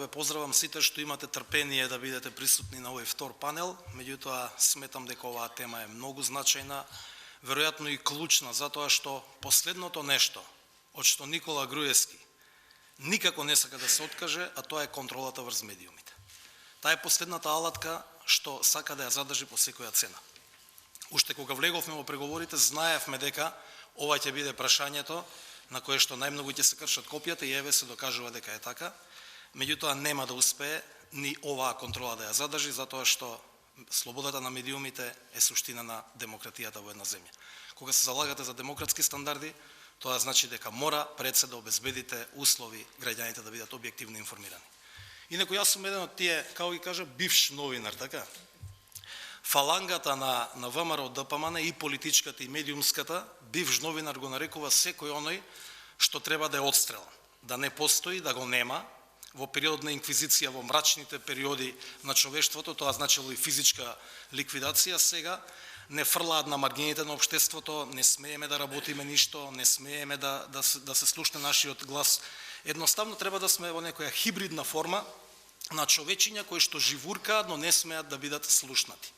поздравам сите што имате трпение да бидете присутни на овој втор панел, меѓутоа сметам дека оваа тема е многу значајна, веројатно и клучна, затоа што последното нешто од што Никола Груевски никако не сака да се откаже, а тоа е контролата врз медиумите. Таа е последната алатка што сака да ја задржи по секоја цена. Уште кога влеговме во преговорите, знаевме дека ова ќе биде прашањето на кое што најмногу ќе се кршат копијата и еве се докажува дека е така. Меѓутоа нема да успее ни оваа контрола да ја задржи, затоа што слободата на медиумите е суштина на демократијата во една земја. Кога се залагате за демократски стандарди, тоа значи дека мора пред се да обезбедите услови граѓаните да бидат објективно информирани. Инаку јас сум еден од тие, како ги кажа, бивш новинар, така? Фалангата на ВМРО ДПМН и политичката и медиумската, бивш новинар го нарекува секој оној што треба да е отстрелан, да не постои, да го нема. Во период на инквизиција, во мрачните периоди на човештвото, тоа значило и физичка ликвидација, сега не фрлаат на маргините на општеството, не смееме да работиме ништо, не смееме да се слушне нашиот глас. Едноставно треба да сме во некоја хибридна форма на човечиња кои што живуркаат, но не смеат да бидат слушнати.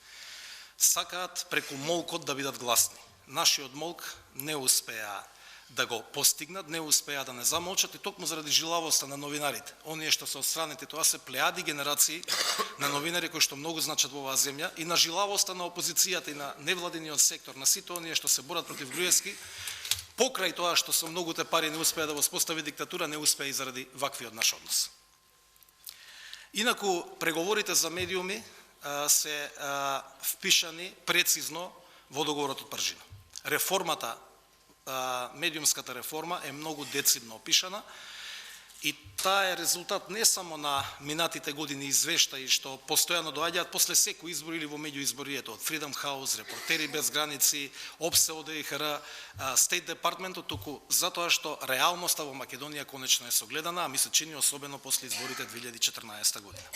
Сакаат преку молкот да бидат гласни. Нашиот молк не успеа да го постигнат, не успеа да не замолчат и токму заради жилавоста на новинарите. Оние што се отстранети, тоа се плеади генерации на новинари кои што многу значат во оваа земја и на жилавоста на опозицијата и на невладиниот сектор, на сите оние што се борат против Груевски, покрај тоа што со многуте пари не успеа да воспостави диктатура, не успеа и заради ваквиот наш однос. Инаку преговорите за медиуми се впишани прецизно во договорот од Пржина. Реформата, медиумската реформа е многу децидно опишана и таа е резултат не само на минатите години извештаи што постојано доаѓаат после секој избор или во меѓуизборието од Freedom House, Репортери без граници, ОПСЕ, ОДИХР, State Department, туку затоа што реалноста во Македонија конечно е согледана, а ми се чини особено после изборите 2014 година.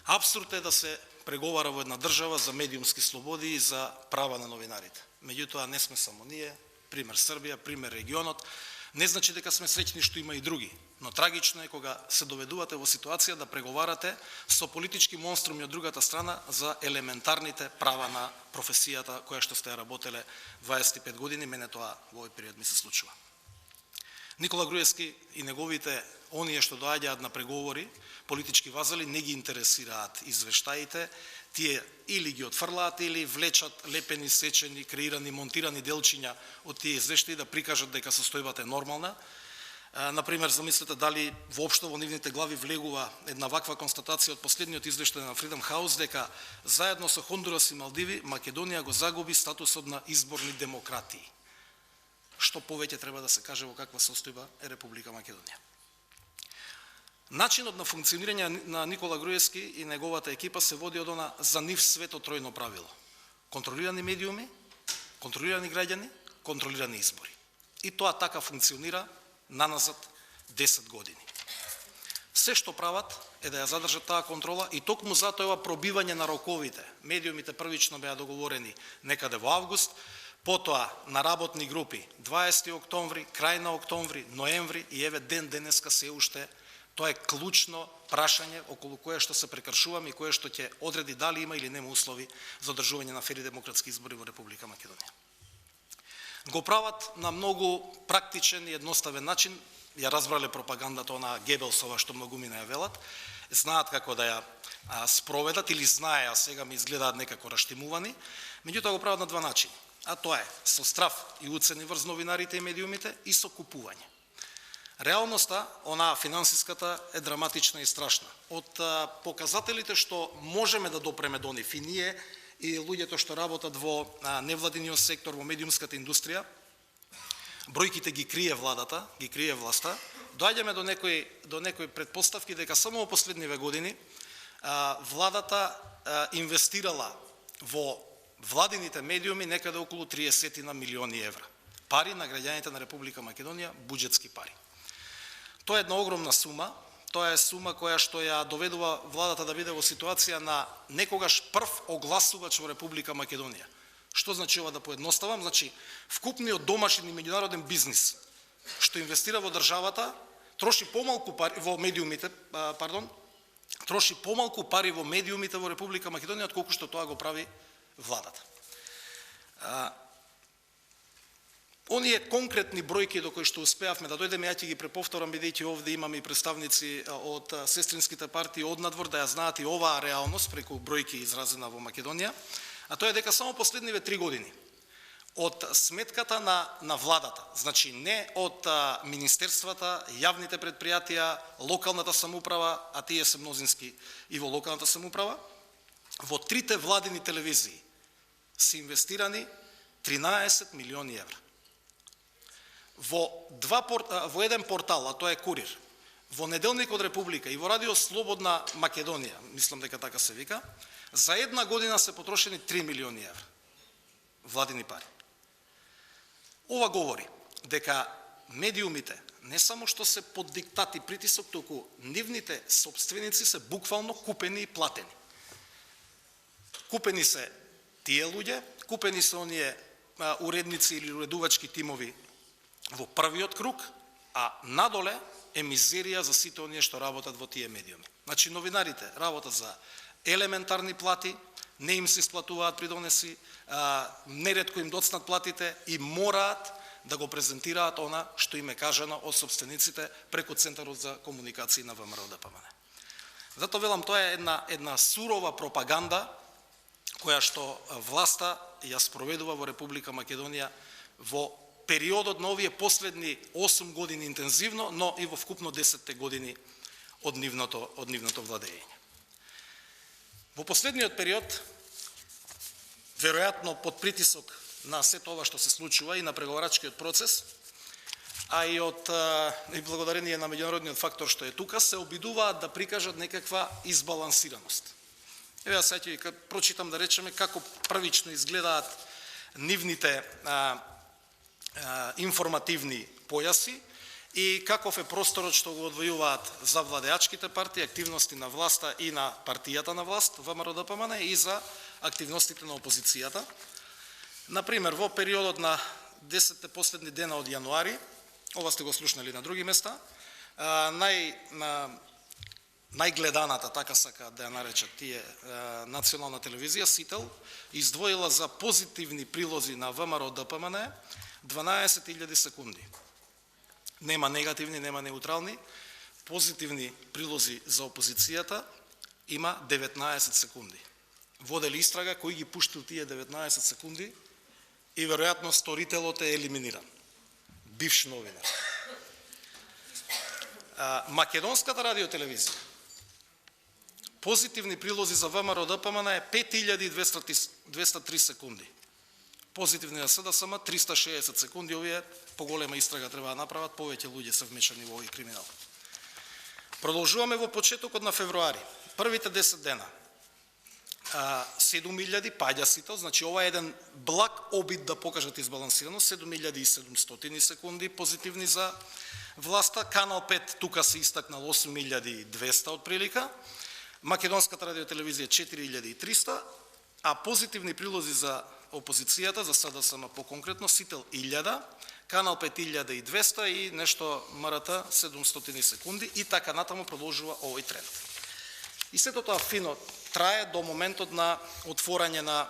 Апсурд е да се преговара во една држава за медиумски слободи и за права на новинарите. Меѓутоа не сме само ние, пример Србија, пример регионот, не значи дека сме среќни што има и други, но трагично е кога се доведувате во ситуација да преговарате со политички монструми од другата страна за елементарните права на професијата која што сте работеле 25 години, мене тоа во овој период ми се случува. Никола Груевски и неговите оние што доаѓаат на преговори, политички вазали, не ги интересираат извештаите, тие или ги отфрлаат или влечат лепени, сечени, креирани, монтирани делчиња од тие извештаи да прикажат дека состојбата е нормална. Например, замислете дали воопшто во нивните глави влегува една ваква констатација од последниот извештај на Freedom House дека заедно со Хондурас и Малдиви Македонија го загуби статусот на изборни демократии. Што повеќе треба да се каже во каква состојба е Република Македонија. Начинот на функционирање на Никола Груевски и неговата екипа се води од она за нив свето тројно правило. Контролирани медиуми, контролирани граѓани, контролирани избори. И тоа така функционира наназад 10 години. Се што прават е да ја задржат таа контрола и токму затоа ова пробивање на роковите. Медиумите првично беа договорени некаде во август, потоа на работни групи 20 октомври, крај на октомври, ноември и еве ден денеска се уште. Тоа е клучно прашање околу кое што се прекршуваме и кое што ќе одреди дали има или нема услови за одржување на фери демократски избори во Република Македонија. Го прават на многу практичен и едноставен начин, ја разбрале пропагандата на Гебелсова што многумина ја велат, знаат како да ја спроведат или знаеа, сега ми изгледаат некако раштимувани, меѓутоа го прават на два начини, а тоа е со страф и уцени врз новинарите и медиумите и со купување. Реалноста, она финансиската, е драматична и страшна. Од показателите што можеме да допреме до нив и ние и луѓето што работат во невладиниот сектор, во медиумската индустрија, бројките ги крие владата, ги крие власта, доаѓаме до некои предпоставки дека само во последниве години владата инвестирала во владините медиуми некаде околу 30 милиони евра. Пари на граѓаните на Република Македонија, буџетски пари. Тоа е една огромна сума, тоа е сума која што ја доведува владата да биде во ситуација на некогаш прв огласувач во Република Македонија. Што значи ова да поедноставам? Значи, вкупниот домашен и меѓународен бизнис што инвестира во државата, троши помалку пари во медиумите, троши помалку пари во медиумите во Република Македонија отколку што тоа го прави владата. Оние конкретни бројки до кои што успеавме да дојдеме, ја ќе ги преповторам бидејќи овде имаме и представници од сестринските партии од надвор да ја знаат и оваа реалност преку бројки изразена во Македонија, а тоа е дека само последниве 3 години од сметката на владата, значи не од министерствата, јавните предпријатија, локалната самоуправа, а тие се мнозински и во локалната самоуправа, во 3 владини телевизии се инвестирани 13 милиони евра. Во еден портал, а тоа е Курир, во Неделникот Република и во Радио Слободна Македонија, мислам дека така се вика, за една година се потрошени 3 милиони евра владини пари. Ова говори дека медиумите не само што се под диктат и притисок, туку нивните сопственици се буквално купени и платени. Купени се тие луѓе, купени се оние уредници или уредувачки тимови во првиот круг, а надоле е мизерија за сите оние што работат во тие медиуми. Значи новинарите работат за елементарни плати, не им се исплатуваат придонеси, неретко им доцнат платите и мораат да го презентираат она што им е кажано од сопствениците преку Центарот за комуникации на ВМРО-ДПМН. Затоа велам, тоа е една сурова пропаганда која што власта ја спроведува во Република Македонија во периодот на овие последни 8 години интензивно, но и во вкупно 10 години од нивното владење. Во последниот период, веројатно под притисок на сето ова што се случува и на преговарачкиот процес, а и благодарение на меѓународниот фактор што е тука, се обидуваат да прикажат некаква избалансираност. Еве сега ќе ви прочитам, да речеме, како првично изгледаат нивните информативни појаси и каков е просторот што го одвојуваат за владеачките партии, активности на власта и на партијата на власт, ВМРО-ДПМН, и за активностите на опозицијата. Например, во периодот на 10 последни дена од јануари, ова сте го слушнали на други места, најгледаната, така сакаат да ја наречат тие, национална телевизија, Сител, издвоила за позитивни прилози на ВМРО-ДПМН 12.000 секунди. Нема негативни, нема неутрални. Позитивни прилози за опозицијата има 19 секунди. Водели истрага кој ги пуштил тие 19 секунди и веројатно сторителот е елиминиран. Бивш новинар. Македонската радиотелевизија. Позитивни прилози за ВМРО-ДПМН е 5203 секунди. Позитивни на СДСМ 360 секунди, овие поголема истрага треба да направат, повеќе луѓе се вмешани во овој криминал. Продолжуваме во почетокот на февруари. Првите 10 дена 7000 паѓа Сител, значи ова е еден благ обид да покажат избалансираност, 7700 секунди позитивни за власта, Канал 5 тука се истакнал 8200 од прилика, Македонската радиотелевизија 4300, а позитивни прилози за опозицијата, за СДСМ по-конкретно, Сител 1000, Канал 5 1200 и нешто МРТ 700 секунди и така натаму продолжува овој тренд. И сето тоа фино трае до моментот на отворање на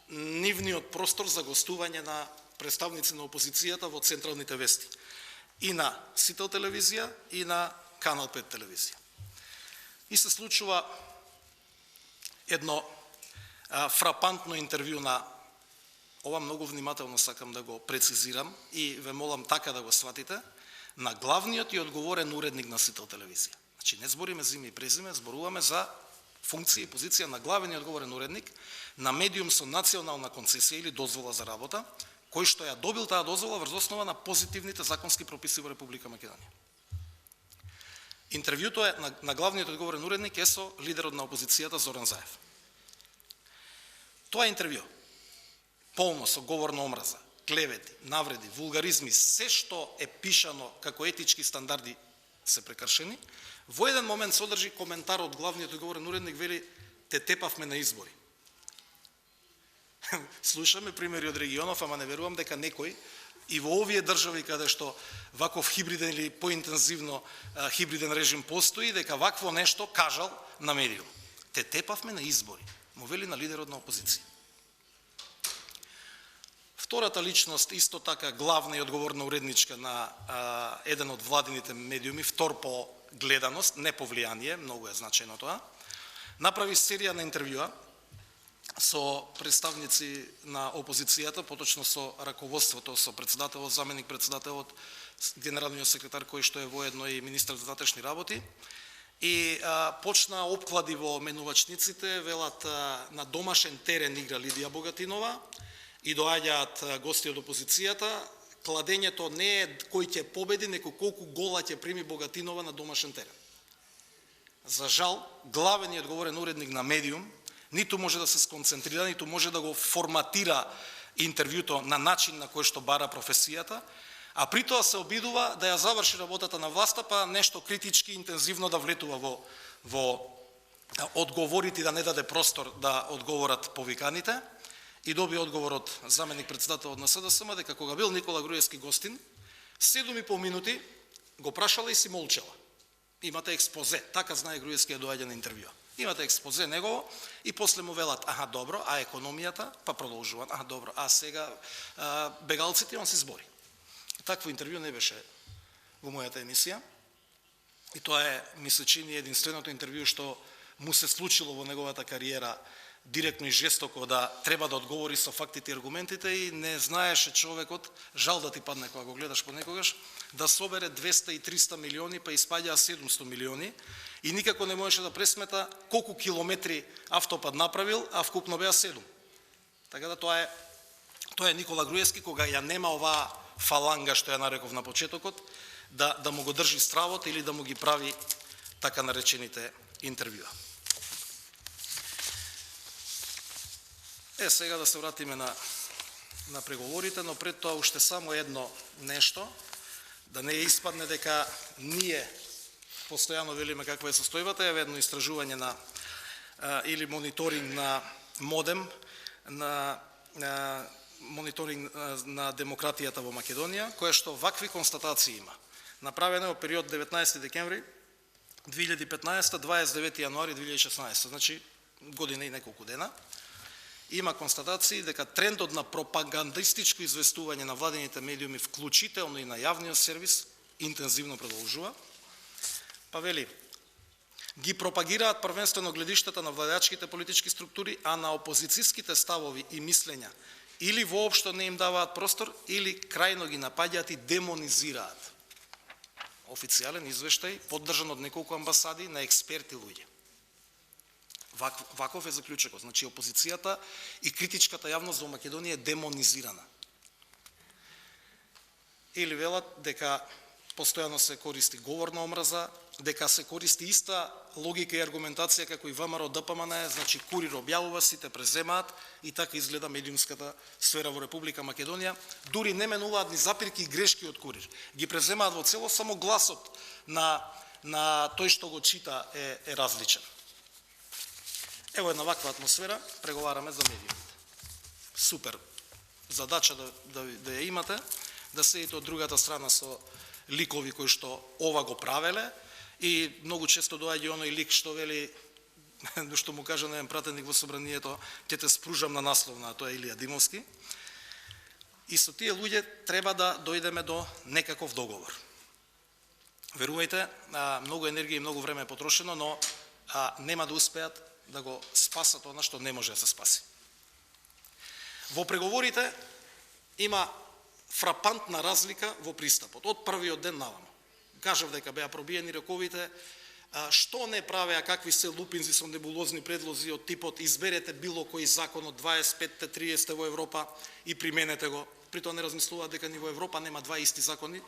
нивниот простор за гостување на представници на опозицијата во централните вести. И на Сител телевизија, и на Канал 5 телевизија. И се случува едно фрапантно интервју на, ова многу внимателно сакам да го прецизирам и ве молам така да го сватите, на главниот и одговорен уредник на Сител телевизија. Значи не збориме за име и презиме, зборуваме за функција и позиција на главен и одговорен уредник на медиум со национална концесија или дозвола за работа, кој што ја добил таа дозвола врз основа на позитивните законски прописи во Република Македонија. Интервјуто е на главниот одговорен уредник е со лидерот на опозицијата Зоран Заев. Тоа интервју, полно со говор на омраза, клевети, навреди, вулгаризми, се што е пишано како етички стандарди се прекршени, во еден момент содржи коментар од главниот одговорен уредник, вели, те тепавме на избори. Слушаме примери од регионов, ама не верувам дека некој и во овие држави каде што ваков хибриден или поинтензивно хибриден режим постои, дека вакво нешто кажал на медиум. Те тепавме на избори, му вели на лидерот на опозиција. Втората личност, исто така главна и одговорна уредничка на еден од владините медиуми, втор по гледаност, не по влијание, многу е значајно тоа, направи серија на интервјуа со представници на опозицијата, поточно со раководството, со председателот, заменик председателот, генералниот секретар кој што е воедно и министар за внатрешни работи, и почна опклади во менувачниците, велат на домашен терен игра Лидија Богатинова и доаѓаат гости од опозицијата. Кладењето не е кој ќе победи, неко колку гола ќе прими Богатинова на домашен терен. За жал, главен и одговорен уредник на медиум ниту може да се сконцентрира, ниту може да го форматира интервјуто на начин на кој што бара професијата, а при тоа се обидува да ја заврши работата на власта, па нешто критички, интензивно да влетува во одговорите и да не даде простор да одговорат повиканите. И доби одговор од заменик председател на СДСМ дека кога бил Никола Груевски гостин, 7,5 минути го прашала и си молчала. Имате експозе, така знае Груевски да доаѓа на интервјуа. Имате експозе негово и после му велат, аха добро, а економијата, па продолжуваат, аха добро, а сега бегалците он се збори. Такво интервју не беше во мојата емисија и тоа е, ми се чини, единственото интервју што му се случило во неговата кариера, директно и жестоко да треба да одговори со фактите и аргументите, и не знаеше човекот, жал да ти падне кога го гледаш понекогаш, да собере 200 и 300 милиони, па испаѓаа 700 милиони и никако не можеше да пресмета колку километри автопат направил, а вкупно беа 7. Така да тоа е Никола Груевски, кога ја нема оваа фаланга што ја нареков на почетокот, да му го држи стравот или да му ги прави така наречените интервјуа. Сега да се вратиме на преговорите, но пред тоа уште само едно нешто, да не испадне дека ние постојано велиме каква е состојбата. Е едно истражување или мониторинг на МОДЕМ, на мониторинг на демократијата во Македонија, која што вакви констатации има. Направено во период 19 декември 2015, 29 јануари 2016, значи година и неколку дена. Има констатации дека трендот на пропагандистичко известување на владините медиуми, вклучително и на јавниот сервис, интензивно продолжува. Па вели, ги пропагираат првенствено гледиштата на владеачките политички структури, а на опозицијските ставови и мислења или воопшто не им даваат простор, или крајно ги напаѓаат и демонизираат. Официјален извештај, поддржан од неколку амбасади на експерти луѓе. Ваков е заклучокот. Значи, опозицијата и критичката јавност во Македонија е демонизирана. Или велат дека постојано се користи говор на омраза, дека се користи иста логика и аргументација како и ВМРО ДПМН, значи Курир објавува, сите преземаат и така изгледа медиумската сфера во Република Македонија. Дури не менуваат ни запирки и грешки од Курир. Ги преземаат во цело, само гласот на тој што го чита е различен. Ево една ваква атмосфера, преговараме за медиумите. Супер задача да ја имате, да седите од другата страна со ликови кои што ова го правеле, и многу често доаѓа оној лик што вели, што му кажа на еден пратеник во собранието, ќе те спружам на насловна, тоа е Илија Димовски. И со тие луѓе треба да дојдеме до некаков договор. Верувајте, многу енергија и многу време е потрошено, но нема да успеат да го спасат она што не може да се спаси. Во преговорите има фрапантна разлика во пристапот од првиот ден наваму. Кажав дека беа пробиени роковите, што не правеа, какви се лупинзи со небулозни предлози од типот изберете било кој закон од 25-те, 30-те во Европа и применете го. При тоа не размислуваат дека ни во Европа нема два исти закони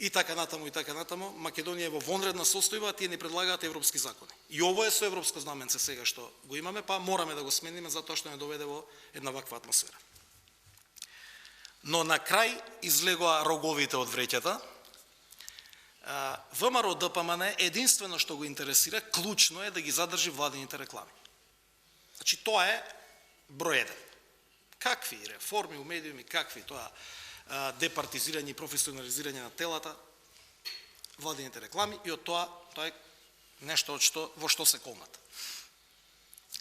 и така натаму и така натаму. Македонија е во вонредна состојба, а тие ни предлагаат европски закони. И ово е со европско знаменце сега што го имаме, па мораме да го смениме затоа што не доведе во една ваква атмосфера. Но на крај излегоа роговите од вреќата. ВМРО ДПМН единствено што го интересира, клучно е да ги задржи владините реклами. Значи тоа е број еден. Какви реформи у медиуми, какви тоа департизирање и професионализирање на телата, владините реклами и од тоа е нешто во што се колнат.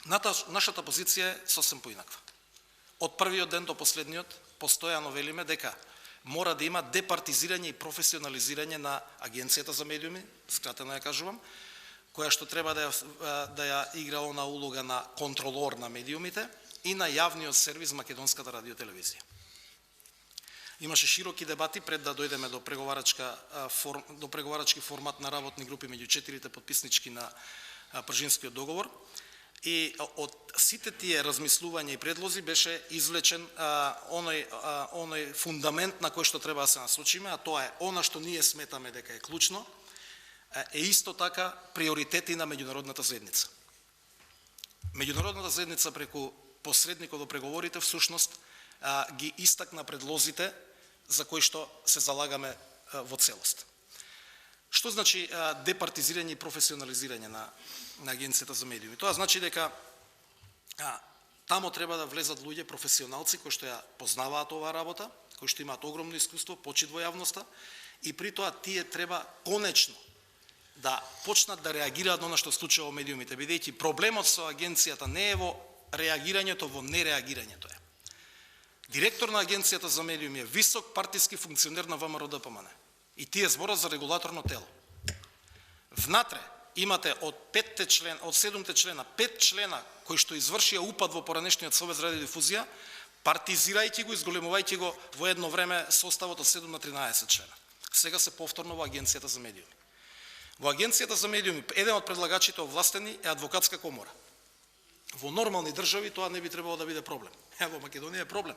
Нашата позиција е сосем поинаква. Од првиот ден до последниот постојано велиме дека мора да има департизирање и професионализирање на Агенцијата за медиуми, скратено ја кажувам, која што треба да ја игра она улога на контролор на медиумите и на јавниот сервис Македонската радиотелевизија. Имаше широки дебати пред да дојдеме до преговарачки формат на работни групи меѓу четирите подписнички на Пржинскиот договор. И од сите тие размислувања и предлози беше извлечен оној фундамент на кој што треба да се насочиме, а тоа е она што ние сметаме дека е клучно, е исто така приоритети на меѓународната заедница. Меѓународната заедница преку посредникот во преговорите всушност ги истакна предлозите за кои што се залагаме во целост. Што значи департизирање и професионализирање на Агенцијата за медиуми? Тоа значи дека тамо треба да влезат луѓе професионалци кои што ја познаваат оваа работа, кои што имаат огромно искуство, почит во јавноста и при тоа тие треба конечно да почнат да реагираат на она што случува во медиумите, бидејќи проблемот со агенцијата не е во реагирањето, во нереагирањето е. Директор на Агенцијата за медиуми е висок партиски функционер на ВМРО-ДПМН и тие зборат за регулаторно тело. Внатре имате од 7 члена, 5 члена кои што извршија упад во поранешниот Совет за радиодифузија, партизирајќи го, изголемувајќи го во едно време составот од 7 на 13 члена. Сега се повторно во Агенцијата за медиуми. Во Агенцијата за медиуми еден од предлагачите овластени е Адвокатска комора. Во нормални држави тоа не би требало да биде проблем. Во Македонија е проблем,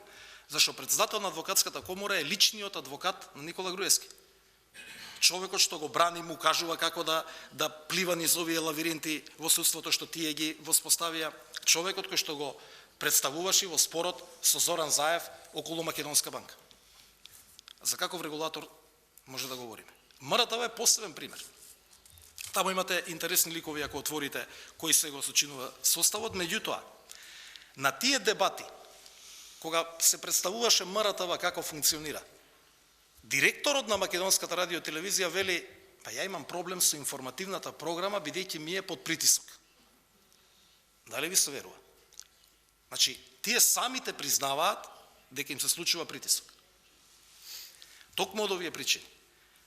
зашто председател на Адвокатската комора е личниот адвокат на Никола Груевски. Човекот што го брани му кажува како да плива низ овие лавиринти во судството што тие ги воспоставија, човекот кој што го представуваше во спорот со Зоран Заев околу Македонска банка. За каков регулатор може да говориме? МРТВ е посебен пример. Таму имате интересни ликови ако отворите кои се го сочинува составот, меѓутоа на тие дебати кога се представуваше МРТВ како функционира, директорот на Македонската радиотелевизија вели, па ја имам проблем со информативната програма бидејќи ми е под притисок. Дали ви се верува? Значи, тие самите признаваат дека им се случува притисок. Токму од овие причини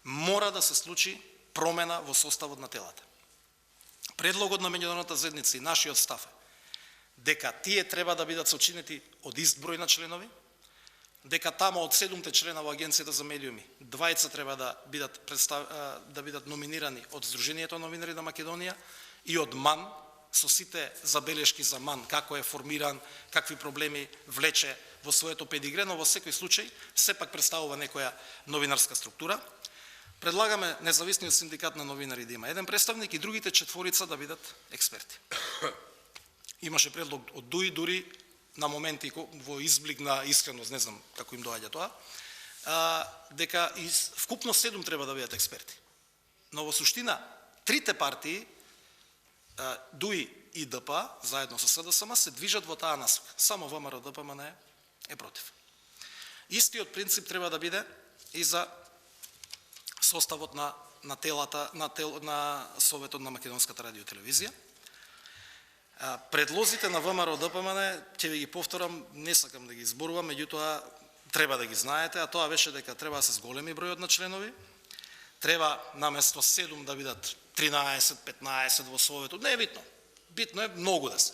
мора да се случи промена во составот на телата. Предлогот на меѓународната заедница и нашиот став е дека тие треба да бидат сочинети од ист број на членови, дека тамо од 7 члена во Агенцијата за медиуми, 2 треба да бидат номинирани од Сдруженијето новинари на Македонија и од МАН, со сите забелешки за МАН, како е формиран, какви проблеми влече во своето педигре, но во секој случај сепак представува некоја новинарска структура. Предлагаме независниот синдикат на новинари да има еден представник и другите 4 да бидат експерти. Имаше предлог од ДУИ, дури на моменти во изблик на искреност, не знам како им доаѓа тоа, дека вкупно 7 треба да бидат експерти. Но во суштина, трите партии, ДУИ и ДП, заедно со СДСМ, се движат во таа насока. Само ВМРО-ДПМН е против. Истиот принцип треба да биде и за составот на телата, на Советот на Македонската радиотелевизија. Предлозите на ВМРО-ДПМН, ќе ви ги повторам, не сакам да ги изборувам, меѓутоа треба да ги знаете, а тоа беше дека треба да се зголеми бројот на членови, треба наместо 7 да бидат 13-15 во Советот, не е битно, битно е многу да се.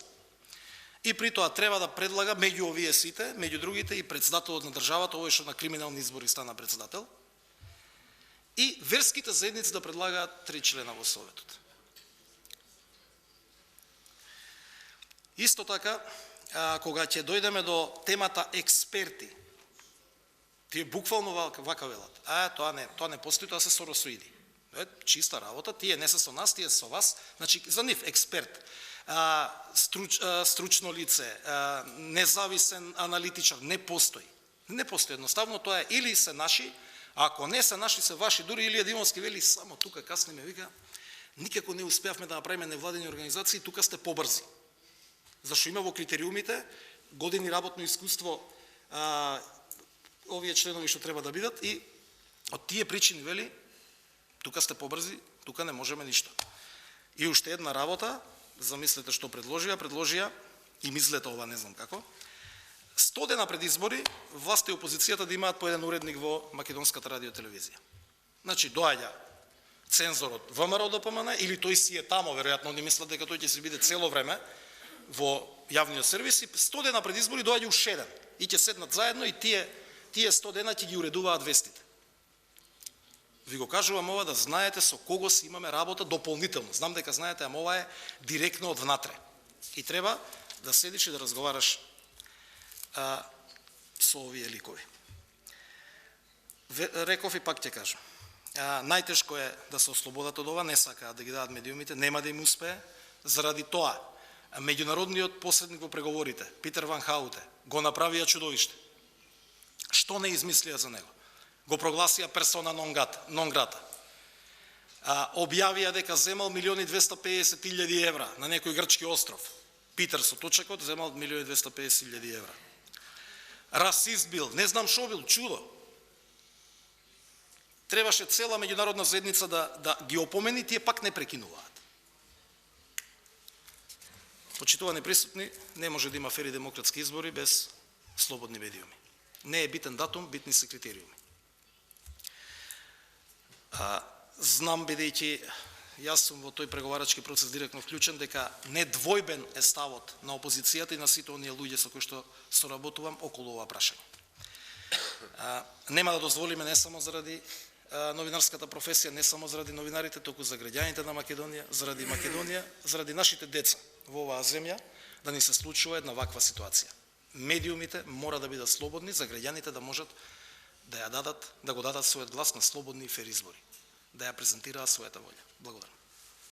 И при тоа треба да предлага меѓу овие сите, меѓу другите и председателот на државата, овој што на криминални избори стана председател, и верските заедници да предлагаат 3 члена во Советот. Исто така, кога ќе дојдеме до темата експерти, тие буквално вака велат, тоа не постои, тоа се соросоиди. Чиста работа, тие не се со нас, тие со вас, значи за нив експерт, стручно лице, независен аналитичар, не постои. Не постои, едноставно тоа е или се наши, а ако не се наши, се ваши, дури Илија Димовски вели, само тука касни ме вика, никако не успеавме да направиме невладени организации, тука сте побрзи. Зашто има во критериумите години работно искуство овие членови што треба да бидат и од тие причини вели тука сте побрзи, тука не можеме ништо. И уште една работа, замислете што предложија и мислете ова не знам како. 100 дена пред избори власта и опозицијата да имаат по еден уредник во македонската радиотелевизија. Значи доаѓа цензор од ВМРО ДПМН или тој си е тамо, веројатно они мислат дека тој ќе си биде цело време во јавниот сервис и 100 дена пред избори доаѓа уште еден и ќе седнат заедно и тие 100 дена ќе ги уредуваат вестите. Ви го кажувам ова да знаете со кого си имаме работа дополнително. Знам дека знаете, ама ова е директно од внатре. И треба да седиш и да разговараш со овие ликови. Реков и пак ќе кажам. Најтешко е да се ослободат од ова, не сакаат да ги дадат медиумите, нема да им успее, заради тоа меѓународниот посредник во преговорите, Питер Ван Хаутен, го направија чудовиште. Што не измислија за него? Го прогласија персона нон грата. Објавија дека земал 1.250.000 евра на некој грчки остров. Питер со точекот земал 1.250.000 евра. Расист бил, не знам шо бил, чудо. Требаше цела меѓународна заедница да ги опомени, тие пак не прекинуваат. Почитувани присутни, не може да има фери демократски избори без слободни медиуми. Не е битен датум, битни се критериуми. Знам, бидејќи јас сум во тој преговарачки процес директно вклучен, дека недвојбен е ставот на опозицијата и на сите оние луѓе со кои што соработувам околу ова прашање. Нема да дозволиме не само заради новинарската професија, не само заради новинарите, току за граѓаните на Македонија, заради нашите деца во оваа земја, да ни се случува една ваква ситуација. Медиумите мора да бидат слободни за граѓаните да можат да го дадат својот глас на слободни и фер избори, да ја презентираат својата волја. Благодарам.